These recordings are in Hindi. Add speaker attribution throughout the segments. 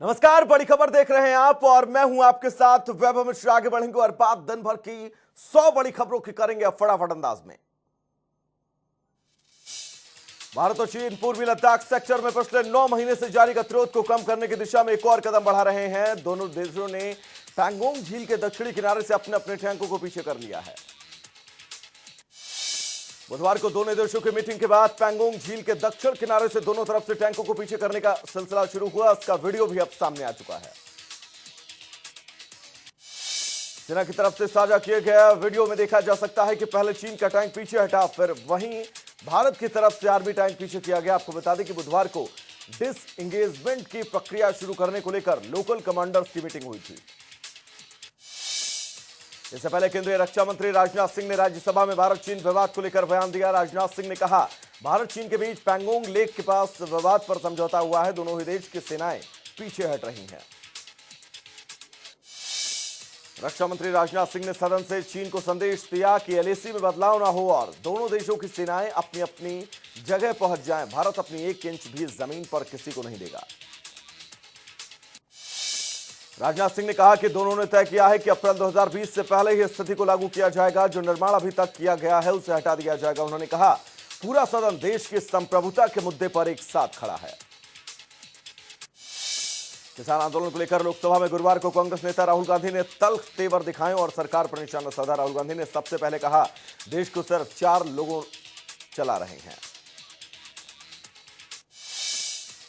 Speaker 1: नमस्कार, बड़ी खबर देख रहे हैं आप और मैं हूं आपके साथ वैभव मिश्रा। आगे बढ़ेंगे और बात दिन भर की 100 बड़ी खबरों की करेंगे अब फटाफट अंदाज में। भारत और चीन पूर्वी लद्दाख सेक्टर में पिछले 9 महीने से जारी गतिरोध को कम करने की दिशा में एक और कदम बढ़ा रहे हैं। दोनों देशों ने पैंगोंग झील के दक्षिणी किनारे से अपने अपने टैंकों को पीछे कर लिया है। बुधवार को दोनों देशों की मीटिंग के बाद पैंगोंग झील के दक्षिण किनारे से दोनों तरफ से टैंकों को पीछे करने का सिलसिला शुरू हुआ। इसका वीडियो भी अब सामने आ चुका है। सेना की तरफ से साझा किए गए वीडियो में देखा जा सकता है कि पहले चीन का टैंक पीछे हटा, फिर वहीं भारत की तरफ से आर्मी टैंक पीछे किया गया। आपको बता दें कि बुधवार को डिसएंगेजमेंट की प्रक्रिया शुरू करने को लेकर लोकल कमांडर्स की मीटिंग हुई थी। इससे पहले केंद्रीय रक्षा मंत्री राजनाथ सिंह ने राज्यसभा में भारत चीन विवाद को लेकर बयान दिया। राजनाथ सिंह ने कहा, भारत चीन के बीच पैंगोंग लेक के पास विवाद पर समझौता हुआ है। दोनों ही देश की सेनाएं पीछे हट रही हैं। रक्षा मंत्री राजनाथ सिंह ने सदन से चीन को संदेश दिया कि एलएसी में बदलाव ना हो और दोनों देशों की सेनाएं अपनी अपनी जगह पहुंच जाएं। भारत अपनी 1 इंच भी जमीन पर किसी को नहीं देगा। राजनाथ सिंह ने कहा कि दोनों ने तय किया है कि अप्रैल 2020 से पहले ही स्थिति को लागू किया जाएगा। जो निर्माण अभी तक किया गया है उसे हटा दिया जाएगा। उन्होंने कहा, पूरा सदन देश की संप्रभुता के मुद्दे पर एक साथ खड़ा है। किसान आंदोलन को लेकर लोकसभा में गुरुवार को कांग्रेस नेता राहुल गांधी ने तल्ख तेवर दिखाए और सरकार पर निशाना साधा। राहुल गांधी ने सबसे पहले कहा, देश को सिर्फ 4 लोग चला रहे हैं।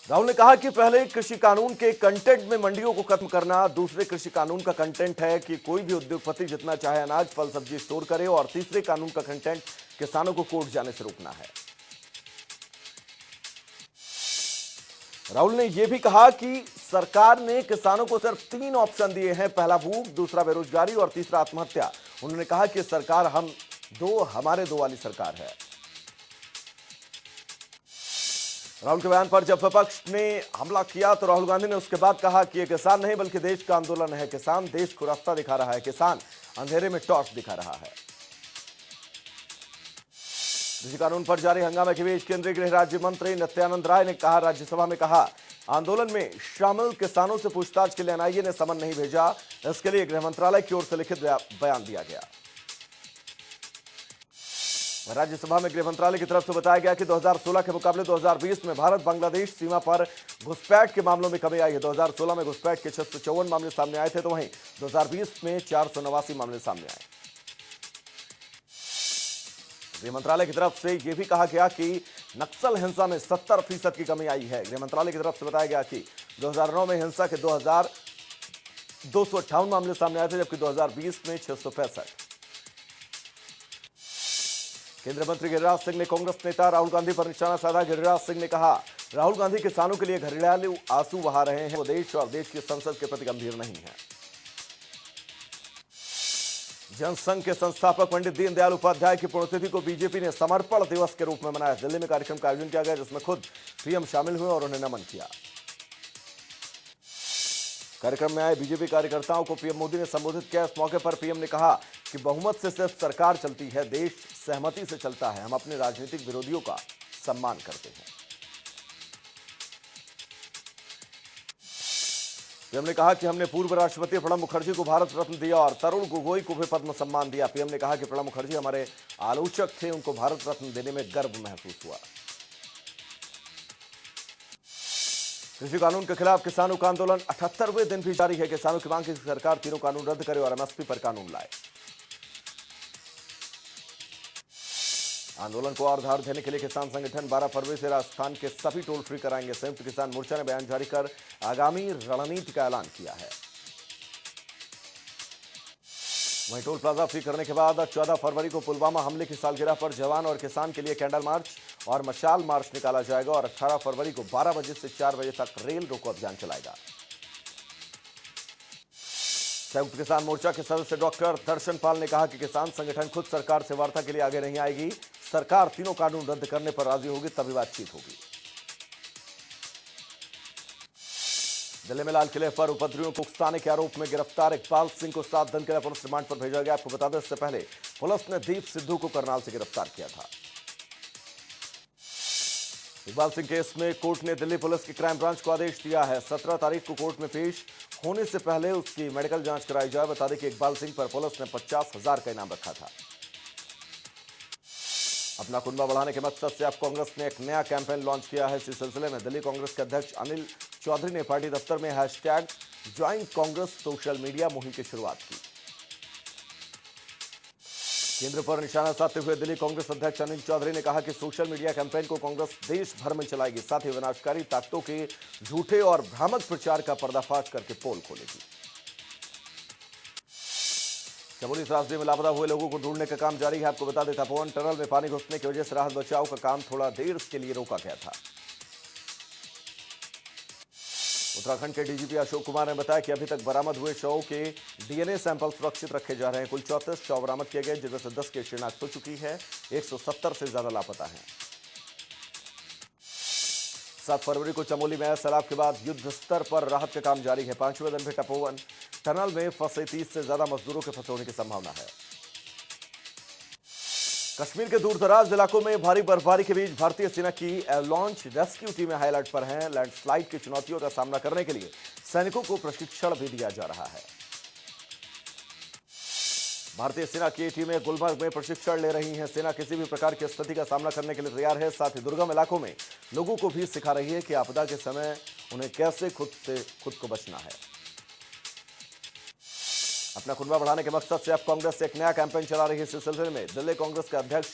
Speaker 1: राहुल ने कहा कि पहले कृषि कानून के कंटेंट में मंडियों को खत्म करना, दूसरे कृषि कानून का कंटेंट है कि कोई भी उद्योगपति जितना चाहे अनाज फल सब्जी स्टोर करे, और तीसरे कानून का कंटेंट किसानों को कोर्ट जाने से रोकना है। राहुल ने यह भी कहा कि सरकार ने किसानों को सिर्फ 3 ऑप्शन दिए हैं, पहला भूख, दूसरा बेरोजगारी और तीसरा आत्महत्या। उन्होंने कहा कि सरकार हमारे दो वाली सरकार है। राहुल के बयान पर जब विपक्ष ने हमला किया तो राहुल गांधी ने उसके बाद कहा कि यह किसान नहीं बल्कि देश का आंदोलन है। किसान देश को रास्ता दिखा रहा है, किसान अंधेरे में टॉर्च दिखा रहा है। कृषि कानून पर जारी हंगामे के बीच केंद्रीय गृह राज्य मंत्री नित्यानंद राय ने कहा, राज्यसभा में कहा, आंदोलन में शामिल किसानों से पूछताछ के लिए एनआईए ने समन नहीं भेजा। इसके लिए गृह मंत्रालय की ओर से लिखित बयान दिया गया। राज्यसभा में गृह मंत्रालय की तरफ से बताया गया कि 2016 के मुकाबले 2020 में भारत बांग्लादेश सीमा पर घुसपैठ के मामलों में कमी आई है। 2016 में घुसपैठ के 654 मामले सामने आए थे, तो वहीं 2020 में 489 मामले सामने आए। गृह मंत्रालय की तरफ से यह भी कहा गया कि नक्सल हिंसा में 70% की कमी आई है। गृह मंत्रालय की तरफ से बताया गया कि 2009 में हिंसा के 2,258 मामले सामने आए थे, जबकि 2020 में 665। केंद्रीय मंत्री गिरिराज सिंह ने कांग्रेस नेता राहुल गांधी पर निशाना साधा। गिरिराज सिंह ने कहा, राहुल गांधी किसानों के लिए घरेलू आंसू बहा रहे हैं। वो देश और देश की संसद के प्रति गंभीर नहीं है। जनसंघ के संस्थापक पंडित दीनदयाल उपाध्याय की पुण्यतिथि को बीजेपी ने समर्पण दिवस के रूप में मनाया। दिल्ली में कार्यक्रम का आयोजन किया गया, जिसमें खुद पीएम शामिल हुए और उन्हें नमन किया। कार्यक्रम में आए बीजेपी कार्यकर्ताओं को पीएम मोदी ने संबोधित किया। इस मौके पर पीएम ने कहा कि बहुमत से सिर्फ सरकार चलती है, देश सहमति से चलता है। हम अपने राजनीतिक विरोधियों का सम्मान करते हैं। पीएम ने कहा कि हमने पूर्व राष्ट्रपति प्रणब मुखर्जी को भारत रत्न दिया और तरुण गोगोई को भी पद्म सम्मान दिया। पीएम ने कहा कि प्रणब मुखर्जी हमारे आलोचक थे, उनको भारत रत्न देने में गर्व महसूस हुआ। कृषि कानून के खिलाफ किसानों का आंदोलन 78वें दिन भी जारी है। किसानों की मांग की सरकार तीनों कानून रद्द करे और एमएसपी पर कानून लाए। आंदोलन को और धार देने के लिए किसान संगठन 12 फरवरी से राजस्थान के सभी टोल फ्री कराएंगे। संयुक्त किसान मोर्चा ने बयान जारी कर आगामी रणनीति का ऐलान किया है। वहीं टोल प्लाजा फ्री करने के बाद 14 फरवरी को पुलवामा हमले की सालगिरह पर जवान और किसान के लिए कैंडल मार्च और मशाल मार्च निकाला जाएगा और 18 फरवरी को 12 बजे से 4 बजे तक रेल रोको अभियान चलाएगा। संयुक्त किसान मोर्चा के सदस्य डॉक्टर दर्शन पाल ने कहा कि किसान संगठन खुद सरकार से वार्ता के लिए आगे नहीं आएगी। सरकार तीनों कानून रद्द करने पर राजी होगी, तभी बातचीत होगी। दिल्ली में लाल किले पर उपद्रवियों को उकसाने के आरोप में गिरफ्तार इकबाल सिंह को 7 दिन के लिए पुलिस रिमांड पर भेजा गया। आपको बता दें, इससे पहले पुलिस ने दीप सिद्धू को करनाल से गिरफ्तार किया था। इकबाल सिंह केस में कोर्ट ने दिल्ली पुलिस की क्राइम ब्रांच को आदेश दिया है। 17 तारीख को कोर्ट में पेश होने से पहले उसकी मेडिकल जांच कराई जाए। बता दें कि इकबाल सिंह पर पुलिस ने 50,000 का इनाम रखा था। अपना कुनबा बढ़ाने के मकसद से अब कांग्रेस ने एक नया कैंपेन लॉन्च किया है। इसी सिलसिले में दिल्ली कांग्रेस के अध्यक्ष अनिल चौधरी ने पार्टी दफ्तर में hashtag join Congress social media मुहिम की शुरुआत की। केंद्र पर निशाना साधते हुए दिल्ली कांग्रेस अध्यक्ष अनिल चौधरी ने कहा कि सोशल मीडिया कैंपेन को कांग्रेस देश भर में चलाएगी, साथ ही विनाशकारी ताकतों के झूठे और भ्रामक प्रचार का पर्दाफाश करके पोल खोलेगी। चमोली त्रासदी में लापता हुए लोगों को ढूंढने का काम जारी है। आपको बता दें, तपोवन टनल में पानी घुसने की वजह से राहत बचाव का काम थोड़ा देर के लिए रोका गया था। उत्तराखंड के डीजीपी अशोक कुमार ने बताया कि अभी तक बरामद हुए शवों के डीएनए सैंपल सुरक्षित रखे जा रहे हैं। कुल 34 शव बरामद किए गए, जिनमें से 10 की शिनाख्त हो चुकी है। 170 से ज्यादा लापता हैं। 7 फरवरी को चमोली में सैलाब के बाद युद्ध स्तर पर राहत का काम जारी है। 5वें दिन भी तपोवन टनल में फंसे 30 से ज्यादा मजदूरों के फंसे होने की संभावना है। कश्मीर के दूर दराज इलाकों में भारी बर्फबारी के बीच भारतीय सेना की लॉन्च रेस्क्यू टीमें हाई अलर्ट पर हैं। लैंडस्लाइड की चुनौतियों का सामना करने के लिए सैनिकों को प्रशिक्षण भी दिया जा रहा है। भारतीय सेना की टीमें गुलमर्ग में प्रशिक्षण ले रही हैं। सेना किसी भी प्रकार की स्थिति का सामना करने के लिए तैयार है। साथ ही दुर्गम इलाकों में लोगों को भी सिखा रही है कि आपदा के समय उन्हें कैसे खुद को बचना है। अपना कुनबा बढ़ाने के मकसद से अब कांग्रेस एक नया कैंपेन चला रही है। इस सिलसिले में दिल्ली कांग्रेस के अध्यक्ष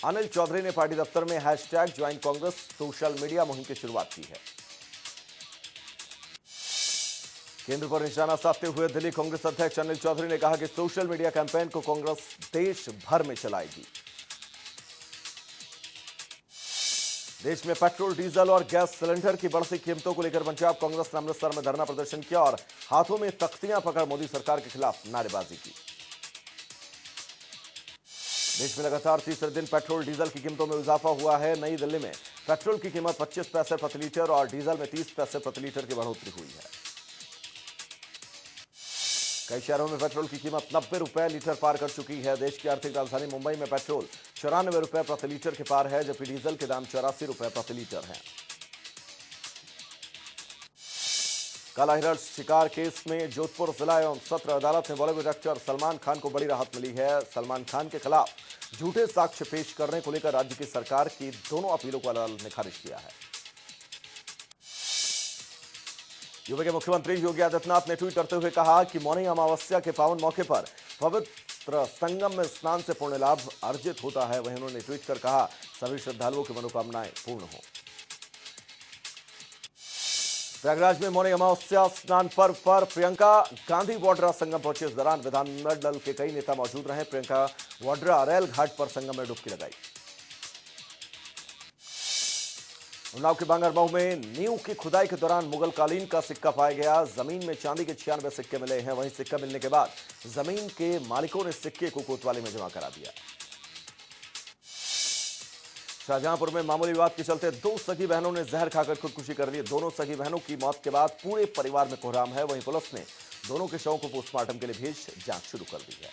Speaker 1: अनिल चौधरी ने पार्टी दफ्तर में hashtag join Congress social media मुहिम की शुरुआत की है। केंद्र पर निशाना साधते हुए दिल्ली कांग्रेस अध्यक्ष अनिल चौधरी ने कहा कि सोशल मीडिया कैंपेन को कांग्रेस देश भर में चलाएगी। देश में पेट्रोल, डीजल और गैस सिलेंडर की बढ़ती कीमतों को लेकर पंजाब कांग्रेस ने अमृतसर में धरना प्रदर्शन किया और हाथों में तख्तियां पकड़ मोदी सरकार के खिलाफ नारेबाजी की। देश में लगातार तीसरे दिन पेट्रोल, डीजल की कीमतों में इजाफा हुआ है। नई दिल्ली में पेट्रोल की कीमत 25 पैसे प्रति लीटर और डीजल में 30 पैसे प्रति लीटर की बढ़ोतरी हुई है। कई शहरों में पेट्रोल की कीमत 90 रुपए लीटर पार कर चुकी है। देश की आर्थिक राजधानी मुंबई में पेट्रोल 94 रुपए प्रति लीटर के पार है, जबकि डीजल के दाम 84 रुपए प्रति लीटर हैं। काला हिरण शिकार केस में जोधपुर जिला एवं सत्र अदालत में बॉलीवुड एक्टर सलमान खान को बड़ी राहत मिली है। सलमान खान के खिलाफ झूठे साक्ष्य पेश करने को लेकर राज्य की सरकार की दोनों अपीलों को अदालत ने खारिज किया है। यूपी के मुख्यमंत्री योगी आदित्यनाथ ने ट्वीट करते हुए कहा कि मौनी अमावस्या के पावन मौके पर पवित्र संगम में स्नान से पुण्य लाभ अर्जित होता है। वहीं उन्होंने ट्वीट कर कहा, सभी श्रद्धालुओं की मनोकामनाएं पूर्ण हो। प्रयागराज में मौनी अमावस्या स्नान पर्व पर प्रियंका गांधी वाड्रा संगम पहुंचे। इस दौरान विधानमंडल के कई नेता मौजूद रहे। प्रियंका वाड्रा रेल घाट पर संगम में डुबकी लगाई। उन्नाव के बांगरमऊ में नींव की खुदाई के दौरान मुगल कालीन का सिक्का पाया गया। जमीन में चांदी के 96 सिक्के मिले हैं। वहीं सिक्का मिलने के बाद जमीन के मालिकों ने सिक्के को कोतवाली में जमा करा दिया। शाहजहांपुर में मामूली विवाद के चलते 2 सगी बहनों ने जहर खाकर खुदकुशी कर ली। दोनों सगी बहनों की मौत के बाद पूरे परिवार में कोहराम है। वहीं पुलिस ने दोनों के शवों को पोस्टमार्टम के लिए भेज जांच शुरू कर दी है।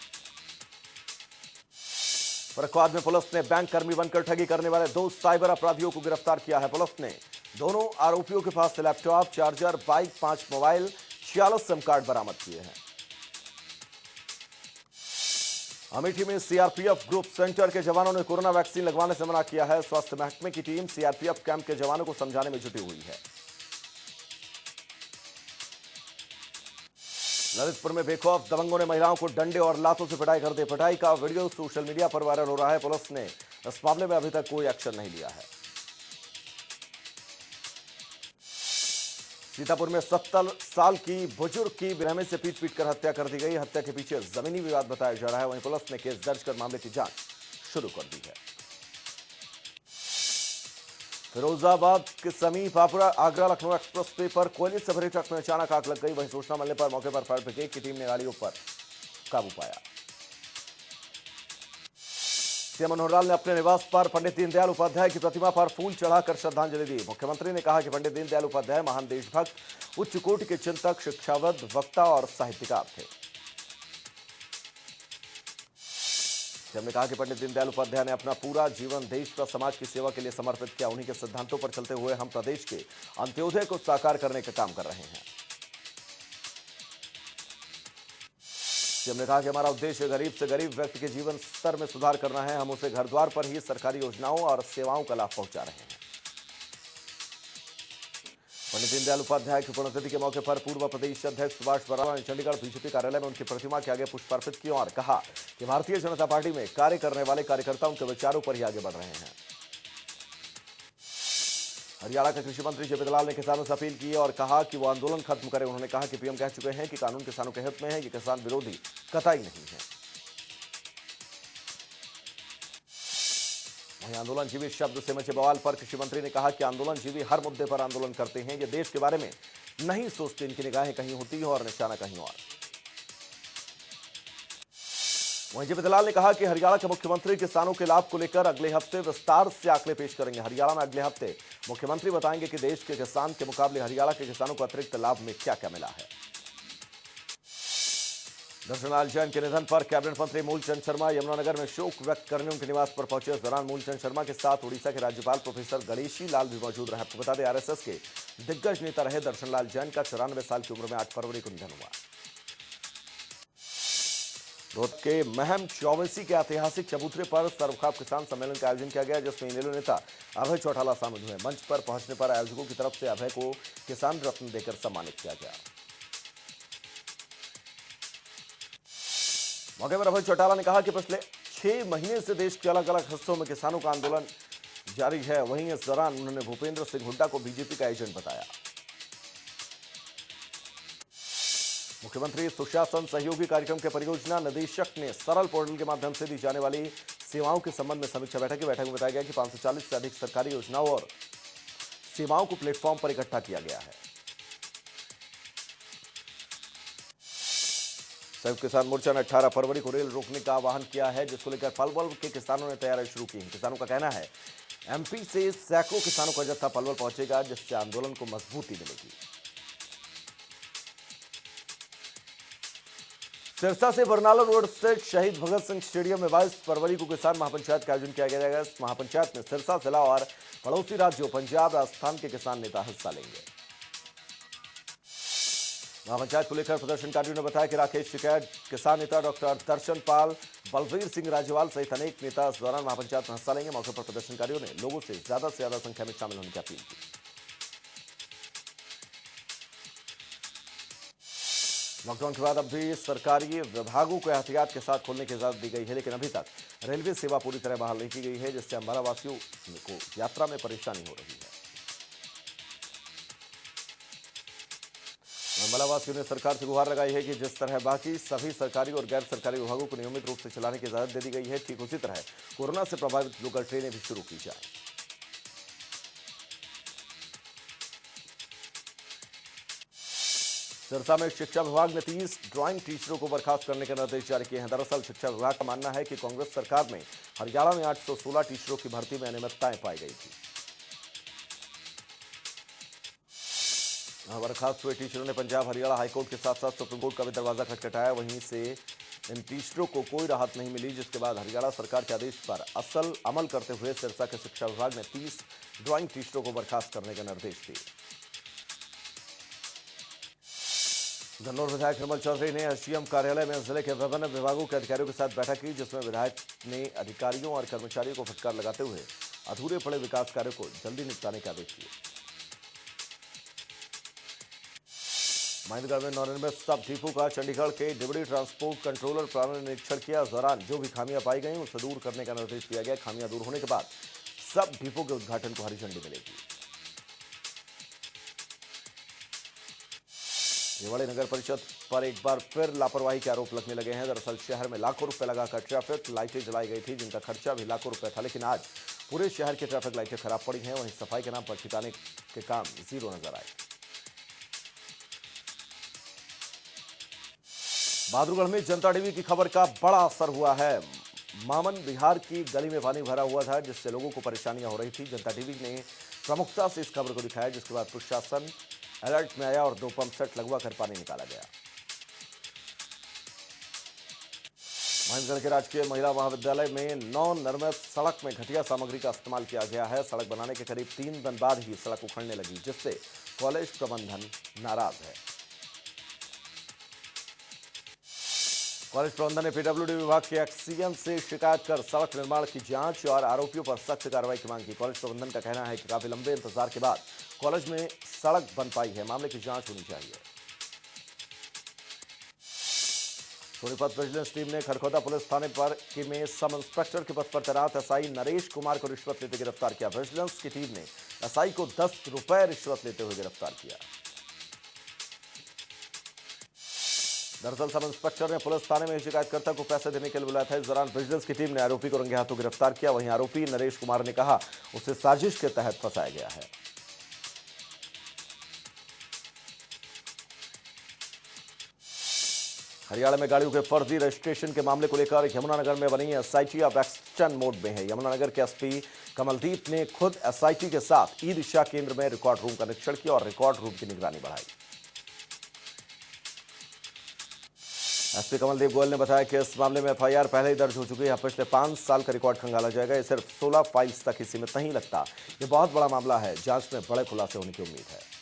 Speaker 1: फर्रुखाबाद में पुलिस ने बैंक कर्मी बनकर ठगी करने वाले 2 साइबर अपराधियों को गिरफ्तार किया है। पुलिस ने दोनों आरोपियों के पास से laptop, charger, bike, 5 mobile, 46 SIM card बरामद किए हैं। अमेठी में सीआरपीएफ ग्रुप सेंटर के जवानों ने कोरोना वैक्सीन लगवाने से मना किया है। स्वास्थ्य महकमे की टीम सीआरपीएफ कैंप के जवानों को समझाने में जुटी हुई है। ललितपुर में बेखौफ दबंगों ने महिलाओं को डंडे और लातों से पिटाई कर दी। पिटाई का वीडियो सोशल मीडिया पर वायरल हो रहा है। पुलिस ने इस मामले में अभी तक कोई एक्शन नहीं लिया है। सीतापुर में 70 साल की बुजुर्ग की बेरहमी से पीट कर हत्या कर दी गई। हत्या के पीछे जमीनी विवाद बताया जा रहा है। वहीं पुलिस ने केस दर्ज कर मामले की जांच शुरू कर दी है। फिरोजाबाद के समीप आगरा लखनऊ एक्सप्रेस वे पर कोयले से भरे ट्रक में अचानक आग लग गई। वहीं सूचना मिलने पर मौके पर फायर ब्रिगेड की टीम ने गाड़ियों पर काबू पाया। सीएम मनोहर लाल ने अपने निवास पर पंडित दीनदयाल उपाध्याय की प्रतिमा पर फूल चढ़ाकर श्रद्धांजलि दी। मुख्यमंत्री ने कहा कि पंडित दीनदयाल उपाध्याय महान देशभक्त, उच्च कोटि के चिंतक, शिक्षाविद, वक्ता और साहित्यकार थे। हमने कहा कि पंडित दीनदयाल उपाध्याय ने अपना पूरा जीवन देश व समाज की सेवा के लिए समर्पित किया। उन्हीं के सिद्धांतों पर चलते हुए हम प्रदेश के अंत्योदय को साकार करने का काम कर रहे हैं। हमने कहा कि हमारा उद्देश्य गरीब से गरीब व्यक्ति के जीवन स्तर में सुधार करना है। हम उसे घर द्वार पर ही सरकारी योजनाओं और सेवाओं का लाभ पहुंचा रहे हैं। पंडित दीनदयाल उपाध्याय की पुण्यतिथि के मौके पर पूर्व प्रदेश अध्यक्ष सुभाष बराला ने चंडीगढ़ बीजेपी कार्यालय में उनकी प्रतिमा के आगे पुष्प अर्पित किए और कहा कि भारतीय जनता पार्टी में कार्य करने वाले कार्यकर्ता उनके विचारों पर ही आगे बढ़ रहे हैं। हरियाणा के कृषि मंत्री जेपी दलाल ने किसानों से अपील की और कहा कि वो आंदोलन खत्म करें। उन्होंने कहा कि पीएम कह चुके हैं कि कानून किसानों के हित में है, ये किसान विरोधी कतई नहीं है। वहीं आंदोलनजीवी शब्द से मचे बवाल पर कृषि मंत्री ने कहा कि आंदोलनजीवी हर मुद्दे पर आंदोलन करते हैं, ये देश के बारे में नहीं सोचते, इनकी निगाहें कहीं होती हैं और निशाना कहीं और। वहीं जेपी दलाल ने कहा कि हरियाणा के मुख्यमंत्री किसानों के लाभ को लेकर अगले हफ्ते विस्तार से आंकड़े पेश करेंगे। हरियाणा में अगले हफ्ते मुख्यमंत्री बताएंगे कि देश के किसान के मुकाबले हरियाणा के किसानों को अतिरिक्त लाभ में क्या क्या मिला है। दर्शन लाल जैन के निधन पर कैबिनेट मंत्री मूलचंद शर्मा यमुनानगर में शोक व्यक्त करने उनके निवास पर पहुंचे। इस दौरान मूलचंद शर्मा के साथ उड़ीसा के राज्यपाल प्रोफेसर गणेशी लाल भी मौजूद रहे। आपको बता दें, आरएसएस के दिग्गज नेता रहे दर्शन लाल जैन का 94 साल की उम्र में 8 फरवरी को निधन हुआ। रोहतक के महम चौबीसी के ऐतिहासिक चबूतरे पर सर्वखाप किसान सम्मेलन का आयोजन किया गया, जिसमें इनेलो नेता अभय चौटाला शामिल हुए। मंच पर पहुंचने पर आयोजकों की तरफ से अभय को किसान रत्न देकर सम्मानित किया गया। मौके पर अभय चौटाला ने कहा कि पिछले 6 महीने से देश के अलग अलग हिस्सों में किसानों का आंदोलन जारी है। वहीं इस दौरान उन्होंने भूपेंद्र सिंह हुड्डा को बीजेपी का एजेंट बताया। मुख्यमंत्री सुशासन सहयोगी कार्यक्रम के परियोजना निदेशक ने सरल पोर्टल के माध्यम से दी जाने वाली सेवाओं के संबंध में समीक्षा बैठक की। बैठक में बताया गया कि 540 से अधिक सरकारी योजनाओं और सेवाओं को प्लेटफॉर्म पर इकट्ठा किया गया है। संयुक्त किसान मोर्चा ने 18 फरवरी को रेल रोकने का आह्वान किया है, जिसको लेकर पलवल के किसानों ने तैयारी शुरू की है। किसानों का कहना है एमपी से सैकड़ों किसानों का जत्था पलवल पहुंचेगा, जिससे आंदोलन को मजबूती मिलेगी। सिरसा से बरनाला रोड स्थित शहीद भगत सिंह स्टेडियम में 22 फरवरी को किसान महापंचायत का आयोजन किया जाएगा। इस महापंचायत में सिरसा जिला और पड़ोसी राज्यों पंजाब राजस्थान के किसान नेता हिस्सा लेंगे। महापंचायत को लेकर प्रदर्शनकारियों ने बताया कि राकेश टिकैत, किसान नेता डॉक्टर दर्शन पाल, बलवीर सिंह राजवाल सहित अनेक नेता इस दौरान महापंचायत में हिस्सा लेंगे। मौके पर प्रदर्शनकारियों ने लोगों से ज्यादा संख्या में शामिल होने की अपील की। लॉकडाउन के बाद अब भी सरकारी विभागों को एहतियात के साथ खोलने की इजाजत दी गई है, लेकिन अभी तक रेलवे सेवा पूरी तरह बहाल नहीं की गई है, जिससे अम्बाला वासियों को यात्रा में परेशानी हो रही है। अम्बाला वासियों ने सरकार से गुहार लगाई है कि जिस तरह बाकी सभी सरकारी और गैर सरकारी विभागों को नियमित रूप से चलाने की इजाजत दे दी गई है, ठीक उसी तरह कोरोना से प्रभावित लोकल ट्रेनें भी शुरू की जाए। सिरसा में शिक्षा विभाग ने 30 ड्राइंग टीचरों को बर्खास्त करने के निर्देश जारी किए हैं। दरअसल शिक्षा विभाग का मानना है कि कांग्रेस सरकार में हरियाणा में 816 टीचरों की भर्ती में अनियमितताएं पाई गई थी। बर्खास्त हुए टीचरों ने पंजाब हरियाणा हाईकोर्ट के साथ साथ सुप्रीम कोर्ट का भी दरवाजा खटखटाया। वहीं से इन टीचरों को कोई राहत नहीं मिली, जिसके बाद हरियाणा सरकार के आदेश पर अमल करते हुए सिरसा के शिक्षा विभाग ने 30 ड्राइंग टीचरों को बर्खास्त करने के निर्देश दिए। धनौर विधायक निर्मल चौधरी ने एसडीएम कार्यालय में जिले के विभिन्न विभागों के अधिकारियों के साथ बैठक की, जिसमें विधायक ने अधिकारियों और कर्मचारियों को फटकार लगाते हुए अधूरे पड़े विकास कार्यों को जल्दी निपटाने के आदेश दिए। महेंद्रगढ़ में नवनिर्मित सब डिपो का चंडीगढ़ के डिप्टी ट्रांसपोर्ट कंट्रोलर प्राण ने निरीक्षण किया। इस दौरान जो भी खामियां पाई गई उसे दूर करने का निर्देश दिया गया। खामियां दूर होने के बाद सब डिपो के उद्घाटन को हरी झंडी मिलेगी। रेवाड़ी नगर परिषद पर एक बार फिर लापरवाही के आरोप लगने लगे हैं। दरअसल शहर में लाखों रुपए लगाकर ट्रैफिक लाइटें जलाई गई थी, जिनका खर्चा भी लाखों रुपए था, लेकिन आज पूरे शहर की ट्रैफिक लाइटें खराब पड़ी हैं। वहीं सफाई के नाम पर ठिकाने के काम जीरो नजर आए। बहादुरगढ़ में जनता टीवी की खबर का बड़ा असर हुआ है। मामन बिहार की गली में पानी भरा हुआ था, जिससे लोगों को परेशानियां हो रही थी। जनता टीवी ने प्रमुखता से इस खबर को दिखाया, जिसके बाद प्रशासन अलर्ट में आया और 2 पंप सेट लगवा कर पानी निकाला गया। महेंद्रगढ़ के राजकीय महिला महाविद्यालय में नवनिर्मित सड़क में घटिया सामग्री का इस्तेमाल किया गया है। सड़क बनाने के करीब 3 दिन बाद ही सड़क उखड़ने लगी, जिससे कॉलेज प्रबंधन नाराज है। कॉलेज प्रबंधन ने पीडब्ल्यूडी विभाग के एक्सीएम से शिकायत कर सड़क निर्माण की जांच और आरोपियों पर सख्त कार्रवाई की मांग की। कॉलेज प्रबंधन का कहना है कि काफी लंबे इंतजार के बाद कॉलेज में सड़क बन पाई है, मामले की जांच होनी चाहिए। सोनीपत विजिलेंस टीम ने खरखोदा पुलिस थाने पर में सब इंस्पेक्टर के पद पर तैनात एसआई नरेश कुमार को रिश्वत लेते गिरफ्तार किया। विजिलेंस की टीम ने एसआई को 10 रुपए रिश्वत लेते हुए गिरफ्तार किया। दरअसल सब इंस्पेक्टर ने पुलिस थाने में शिकायतकर्ता को पैसे देने के लिए बुलाया था। इस दौरान विजिलेंस की टीम ने आरोपी को रंगे हाथों गिरफ्तार किया। वहीं आरोपी नरेश कुमार ने कहा उसे साजिश के तहत फंसाया गया है। हरियाणा में गाड़ियों के फर्जी रजिस्ट्रेशन के मामले को लेकर यमुनानगर में बनी एसआईटी अब एक्शन मोड में है। यमुनानगर के एसपी कमलदीप ने खुद एसआईटी के साथ ई दिशा केंद्र में रिकॉर्ड रूम का निरीक्षण किया और रिकॉर्ड रूम की निगरानी बढ़ाई। एसपी कमलदीप गोयल ने बताया कि इस मामले में एफआईआर पहले ही दर्ज हो चुकी है। पिछले 5 साल का रिकॉर्ड खंगाला जाएगा। ये सिर्फ 16 फाइल्स तक ही सीमित नहीं लगता, ये बहुत बड़ा मामला है। जांच में बड़े खुलासे होने की उम्मीद है।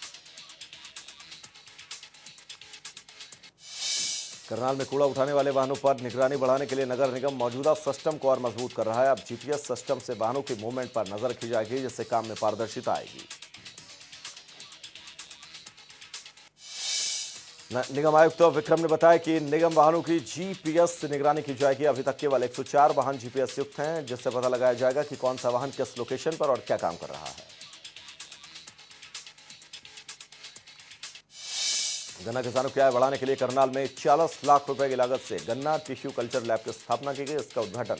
Speaker 1: करनाल में कूड़ा उठाने वाले वाहनों पर निगरानी बढ़ाने के लिए नगर निगम मौजूदा सिस्टम को और मजबूत कर रहा है। अब जीपीएस सिस्टम से वाहनों के मूवमेंट पर नजर रखी जाएगी, जिससे काम में पारदर्शिता आएगी। निगम आयुक्त विक्रम ने बताया कि निगम वाहनों की जीपीएस से निगरानी की जाएगी। अभी तक केवल 104 वाहन जीपीएस युक्त हैं, जिससे पता लगाया जाएगा कि कौन सा वाहन किस लोकेशन पर और क्या काम कर रहा है। गन्ना किसानों की आय बढ़ाने के लिए करनाल में 40 लाख रुपए की लागत से गन्ना टिश्यू कल्चर लैब की स्थापना की गई। इसका उद्घाटन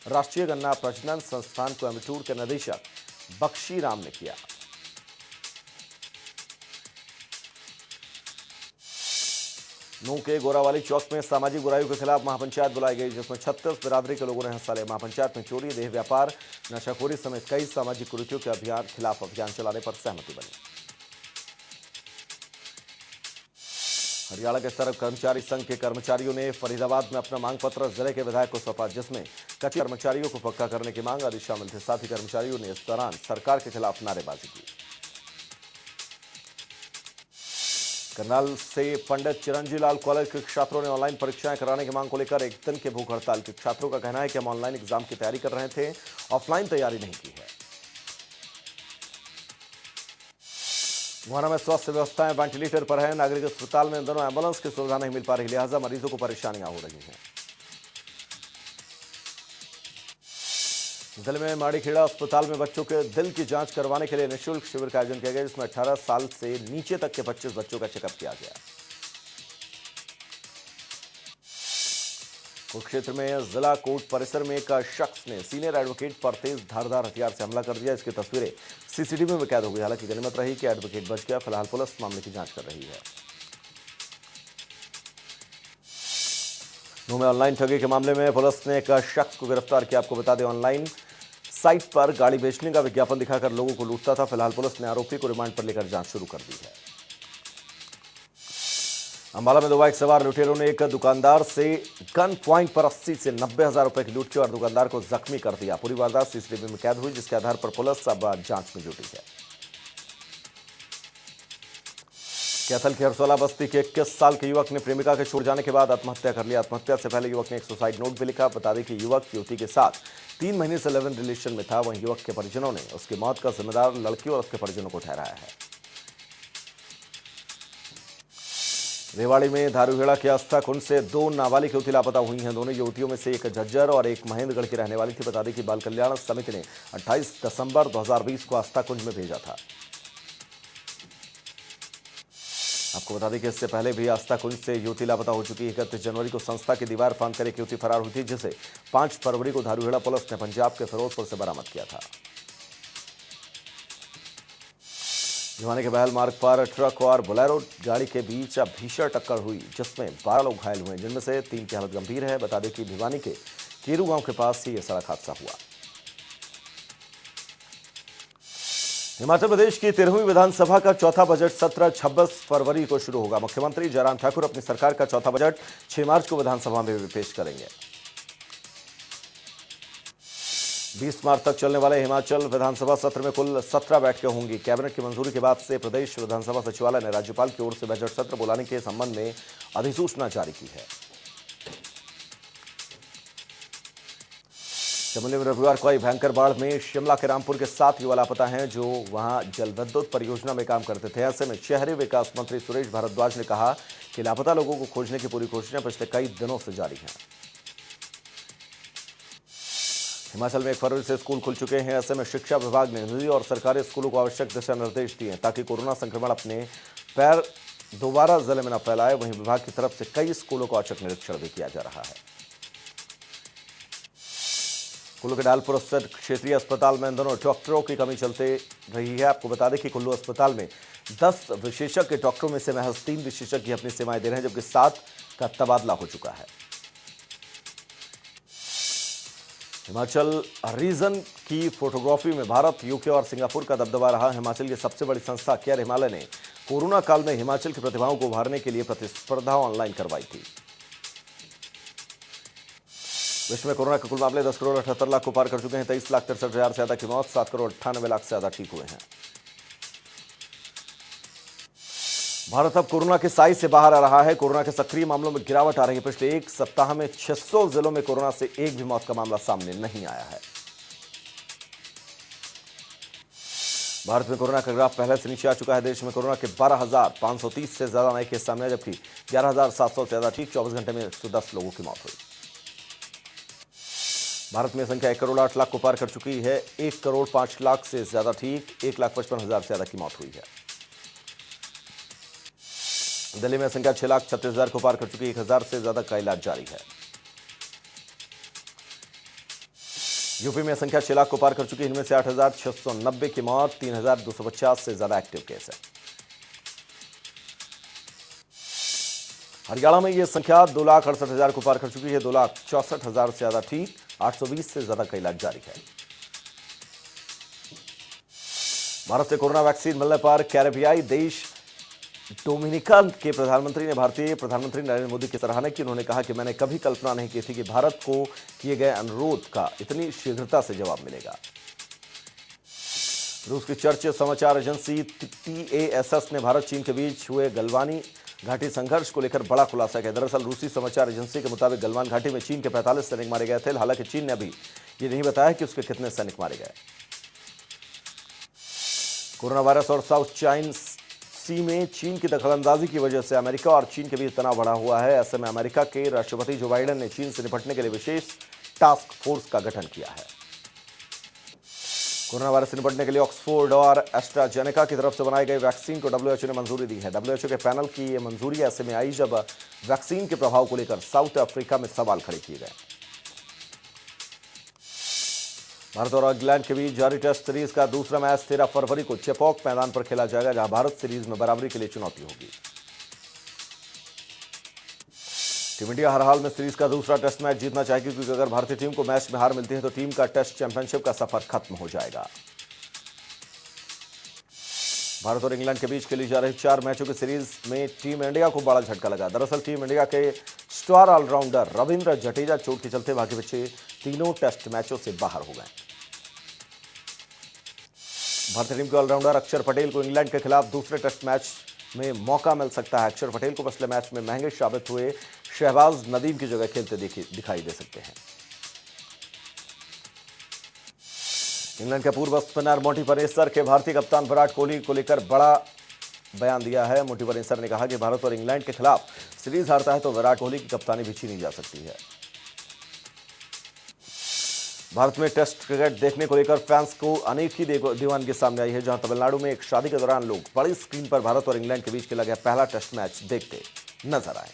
Speaker 1: राष्ट्रीय गन्ना प्रजनन संस्थान कोयम्बटूर के निदेशक बख्शी राम ने किया। नूंह के गोरावाली चौक में सामाजिक बुराइयों के खिलाफ महापंचायत बुलाई गई, जिसमें 36 बिरादरी के लोगों ने हिस्सा लिया। महापंचायत में चोरी, देह व्यापार, नशाखोरी समेत कई सामाजिक कुरीतियों के खिलाफ अभियान चलाने पर सहमति बनी। हरियाणा के सड़क कर्मचारी संघ के कर्मचारियों ने फरीदाबाद में अपना मांग पत्र जिले के विधायक को सौंपा, जिसमें कच्चे कर्मचारियों को पक्का करने की मांग आदि शामिल थे। साथ ही कर्मचारियों ने इस दौरान सरकार के खिलाफ नारेबाजी की। करनाल से पंडित चिरंजी लाल कॉलेज के छात्रों ने ऑनलाइन परीक्षाएं कराने की मांग को लेकर एक दिन के भूख हड़ताल की। छात्रों का कहना है कि हम ऑनलाइन एग्जाम की तैयारी कर रहे थे, ऑफलाइन तैयारी नहीं की है। मुहाना में स्वास्थ्य व्यवस्थाएं वेंटिलेटर पर है। नागरिक अस्पताल में इन दोनों एम्बुलेंस की सुविधा नहीं मिल पा रही, लिहाजा मरीजों को परेशानियां हो रही हैं। जिले में माड़ीखेड़ा अस्पताल में बच्चों के दिल की जांच करवाने के लिए निःशुल्क शिविर का आयोजन किया गया, जिसमें 18 साल से नीचे तक के 25 बच्चों का चेकअप किया गया। कुरुक्षेत्र में जिला कोर्ट परिसर में एक शख्स ने सीनियर एडवोकेट पर तेज धारदार हथियार से हमला कर दिया। इसकी तस्वीरें सीसीटीवी में कैद हो गई। हालांकि गनीमत रही कि एडवोकेट बच गया। फिलहाल पुलिस मामले की जांच कर रही है। नूंह में ऑनलाइन ठगी के मामले में पुलिस ने एक शख्स को गिरफ्तार किया। आपको बता दें, ऑनलाइन साइट पर गाड़ी बेचने का विज्ञापन दिखाकर लोगों को लूटता था। फिलहाल पुलिस ने आरोपी को रिमांड पर लेकर जांच शुरू कर दी है। अंबाला में 2 बाइक सवार लुटेरों ने एक दुकानदार से गन पॉइंट पर 80 से 90 हजार रुपए की लूट की और दुकानदार को जख्मी कर दिया। पूरी वारदात सीसीटीवी में कैद हुई, जिसके आधार पर पुलिस अब जांच में जुटी है। कैथल की हरसोला बस्ती के 21 साल के युवक ने प्रेमिका के छोड़ जाने के बाद आत्महत्या कर लिया। आत्महत्या से पहले युवक ने एक सुसाइड नोट भी लिखा। बता दें कि युवक युवती के साथ 3 महीने से लिव इन रिलेशन में था। वहीं युवक के परिजनों ने उसकी मौत का जिम्मेदार लड़की और उसके परिजनों को ठहराया है। रेवाड़ी में धारूहेड़ा के आस्था कुंड से 2 नाबालिग युवती लापता हुई हैं। दोनों युवतियों में से एक झज्जर और एक महेंद्रगढ़ की रहने वाली थी। बता दें कि बाल कल्याण समिति ने 28 दिसंबर 2020 को आस्था कुंज में भेजा था। आपको बता दें कि इससे पहले भी आस्था कुंज से युवती लापता हो चुकी है। 31 जनवरी को संस्था की दीवार फांदकर एक युवती फरार हुई थी, जिसे 5 फरवरी को धारूहेड़ा पुलिस ने पंजाब के फिरोजपुर से बरामद किया था। भिवानी के बहल मार्ग पर ट्रक और बोलेरो गाड़ी के बीच भीषण टक्कर हुई, जिसमें 12 लोग घायल हुए, जिनमें से 3 की हालत गंभीर है। बता दें कि भिवानी के केरू गांव के पास ही यह सड़क हादसा हुआ। हिमाचल प्रदेश की 13वीं विधानसभा का चौथा बजट सत्र 26 फरवरी को शुरू होगा। मुख्यमंत्री जयराम ठाकुर अपनी सरकार का चौथा बजट 6 मार्च को विधानसभा में पेश करेंगे। 20 मार्च तक चलने वाले हिमाचल विधानसभा सत्र में कुल 17 बैठकें होंगी। कैबिनेट की मंजूरी के बाद से प्रदेश विधानसभा सचिवालय ने राज्यपाल की ओर से बजट सत्र बुलाने के संबंध में अधिसूचना जारी की है। चमोली में रविवार को आई भयंकर बाढ़ में शिमला के रामपुर के 7 युवा लापता हैं जो वहां जल विद्युत परियोजना में काम करते थे। ऐसे में शहरी विकास मंत्री सुरेश भारद्वाज ने कहा कि लापता लोगों को खोजने की पूरी कोशिशें पिछले कई दिनों से जारी हैं। हिमाचल में 1 फरवरी से स्कूल खुल चुके हैं। ऐसे में शिक्षा विभाग ने निजी और सरकारी स्कूलों को आवश्यक दिशा निर्देश दिए ताकि कोरोना संक्रमण अपने पैर दोबारा जिले में न फैलाए। वहीं विभाग की तरफ से कई स्कूलों का औचक निरीक्षण भी किया जा रहा है। कुल्लू के डालपुर स्थित क्षेत्रीय अस्पताल में इन दोनों डॉक्टरों की कमी चलते रही है। आपको बता दें कि कुल्लू अस्पताल में 10 विशेषज्ञ डॉक्टरों में से महज 3 विशेषज्ञ अपनी सेवाएं दे रहे हैं, जबकि 7 का तबादला हो चुका है। हिमाचल रीजन की फोटोग्राफी में भारत, यूके और सिंगापुर का दबदबा रहा। हिमाचल की सबसे बड़ी संस्था केयर हिमालय ने कोरोना काल में हिमाचल की प्रतिभाओं को उभारने के लिए प्रतिस्पर्धा ऑनलाइन करवाई थी। विश्व में कोरोना के कुल मामले 10 करोड़ 78 लाख को पार कर चुके हैं। 23 लाख 63 हजार से ज्यादा की मौत, 7 करोड़ 98 लाख से ज्यादा ठीक हुए हैं। भारत अब कोरोना के साई से बाहर आ रहा है। कोरोना के सक्रिय मामलों में गिरावट आ रही है। पिछले एक सप्ताह में 600 जिलों में कोरोना से एक भी मौत का मामला सामने नहीं आया है। भारत में कोरोना का ग्राफ पहले से नीचे आ चुका है। देश में कोरोना के 12,530 से ज्यादा नए केस सामने आए, जबकि 11,700 से ज्यादा ठीक। 24 घंटे में 110 लोगों की मौत हुई। भारत में संख्या 1 करोड़ 8 लाख को पार कर चुकी है। 1 करोड़ 5 लाख से ज्यादा ठीक, 1,55,000 से ज्यादा की मौत हुई है। दिल्ली में संख्या 6,36,000 को पार कर चुकी है। 1,000 से ज्यादा का इलाज जारी है। यूपी में संख्या 6 लाख को पार कर चुकी है। इनमें से 8,690 की मौत, 3,250 से ज्यादा एक्टिव केस है। हरियाणा में यह संख्या 2,68,000 को पार कर चुकी है। 2,64,000 से ज्यादा ठीक, 820 से ज्यादा का इलाज जारी है। भारत से कोरोना वैक्सीन मिलने पर कैरेबियाई देश डोमिनिका के प्रधानमंत्री ने भारतीय प्रधानमंत्री नरेंद्र मोदी की सराहना की। उन्होंने कहा कि मैंने कभी कल्पना नहीं की थी कि भारत को किए गए अनुरोध का इतनी शीघ्रता से जवाब मिलेगा। रूस की चर्चित समाचार एजेंसी TASS ने भारत चीन के बीच हुए गलवानी घाटी संघर्ष को लेकर बड़ा खुलासा किया। दरअसल रूसी समाचार एजेंसी के मुताबिक गलवान घाटी में चीन के 45 सैनिक मारे गए थे। हालांकि चीन ने अभी ये नहीं बताया कि उसके कितने सैनिक मारे गए। कोरोना वायरस और साउथ चाइना सी में चीन की दखलंदाजी की वजह से अमेरिका और चीन के बीच तनाव बढ़ा हुआ है। ऐसे में अमेरिका के राष्ट्रपति जो बाइडेन ने चीन से निपटने के लिए विशेष टास्क फोर्स का गठन किया है। कोरोना वायरस से निपटने के लिए ऑक्सफोर्ड और एस्ट्राजेनेका की तरफ से बनाई गई वैक्सीन को WHO ने मंजूरी दी है। WHO के पैनल की यह मंजूरी ऐसे में आई जब वैक्सीन के प्रभाव को लेकर साउथ अफ्रीका में सवाल खड़े किए गए। भारत और इंग्लैंड के बीच जारी टेस्ट सीरीज का दूसरा मैच 13 फरवरी को चेपॉक मैदान पर खेला जाएगा, जहां भारत सीरीज में बराबरी के लिए चुनौती होगी। टीम इंडिया हर हाल में सीरीज का दूसरा टेस्ट मैच जीतना चाहेगी, क्योंकि अगर भारतीय टीम को मैच में हार मिलती है तो टीम का टेस्ट चैंपियनशिप का सफर खत्म हो जाएगा। भारत और इंग्लैंड के बीच खेली जा रही 4 मैचों की सीरीज में टीम इंडिया को बड़ा झटका लगा। दरअसल टीम इंडिया के स्टार ऑलराउंडर रविंद्र जडेजा चोट के चलते भाग्य पीछे तीनों टेस्ट मैचों से बाहर हो गए। भारतीय टीम के ऑलराउंडर अक्षर पटेल को इंग्लैंड के खिलाफ दूसरे टेस्ट मैच में मौका मिल सकता है। अक्षर पटेल को पिछले मैच में महंगे साबित हुए शहबाज नदीम की जगह खेलते दिखाई दे सकते हैं। इंग्लैंड के पूर्व स्पिनर मोंटी परेसर के भारतीय कप्तान विराट कोहली को लेकर बड़ा बयान दिया है। मोंटी परेसर ने कहा कि भारत और इंग्लैंड के खिलाफ सीरीज हारता है तो विराट कोहली की कप्तानी भी छीनी जा सकती है। भारत में टेस्ट क्रिकेट देखने को लेकर फैंस को अनेक ही दीवानगी सामने आई है, जहां तमिलनाडु में एक शादी के दौरान लोग बड़ी स्क्रीन पर भारत और इंग्लैंड के बीच खेला गया पहला टेस्ट मैच देखते नजर आए।